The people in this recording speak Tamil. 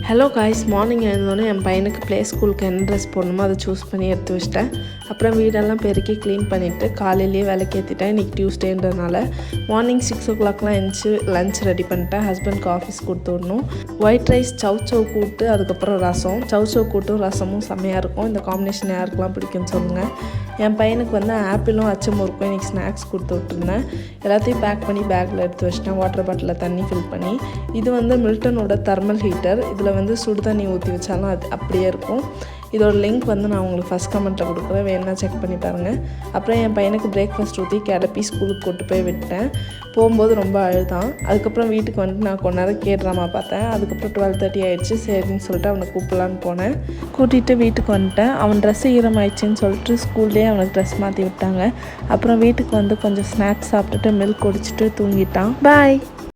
ஹலோ காய்ஸ், மார்னிங் எழுந்தோடனே என் பையனுக்கு ப்ளே ஸ்கூலுக்கு என்ன ட்ரெஸ் போடணுமோ அதை சூஸ் பண்ணி எடுத்து வச்சிட்டேன். அப்புறம் வீடெல்லாம் பெருக்கி க்ளீன் பண்ணிவிட்டு காலையிலேயே விளக்கு ஏற்றிட்டேன். இன்றைக்கி டியூஸ்டேன்றதுனால மார்னிங் 6 o'clockலாம் எழுந்துச்சி லஞ்ச் ரெடி பண்ணிட்டேன். ஹஸ்பண்ட்க்கு ஆஃபீஸ் கொடுத்து விடணும். ஒயிட் ரைஸ், சவ் கூட்டு, அதுக்கப்புறம் ரசம். சவ் கூட்டும் ரசமும் செம்மையாக இருக்கும். இந்த காம்பினேஷன் யாருக்கெல்லாம் பிடிக்கும்னு சொல்லுங்கள். என் பையனுக்கு வந்து ஆப்பிளும் அச்சமுறுக்கும் இன்றைக்கி ஸ்நாக்ஸ் கொடுத்து விட்டுருந்தேன். எல்லாத்தையும் பேக் பண்ணி பேக்கில் எடுத்து வச்சிட்டேன். வாட்டர் பாட்டிலில் தண்ணி ஃபில் பண்ணி. இது வந்து மில்டனோட தெர்மல் ஹீட்டர். இதில் வந்து சுடு தண்ணி ஊற்றி வச்சாலும் அது அப்படியே இருக்கும். இதோட லிங்க் வந்து நான் உங்களுக்கு ஃபஸ்ட் கமெண்ட்டில் கொடுக்குறேன், வேணுன்னா செக் பண்ணி பாருங்கள். அப்புறம் என் பையனுக்கு பிரேக்ஃபாஸ்ட் ஊற்றி கிளப்பி ஸ்கூலுக்கு கூட்டு போய் விட்டேன். போகும்போது ரொம்ப அழுதான். அதுக்கப்புறம் வீட்டுக்கு வந்துட்டு நான் கொஞ்ச நேரம் கேட்ராமா பார்த்தேன். அதுக்கப்புறம் 12:30 ஆகிடுச்சு. சரின்னு சொல்லிட்டு அவனை கூப்பிடலான்னு போனேன். கூட்டிகிட்டு வீட்டுக்கு வந்துட்டேன். அவன் ட்ரெஸ் ஈரமாயிடுச்சின்னு சொல்லிட்டு ஸ்கூல்லேயே அவனுக்கு ட்ரெஸ் மாற்றி விட்டாங்க. அப்புறம் வீட்டுக்கு வந்து கொஞ்சம் ஸ்நாக்ஸ் சாப்பிட்டுட்டு மில்க் குடிச்சிட்டு தூங்கிட்டான். பாய்.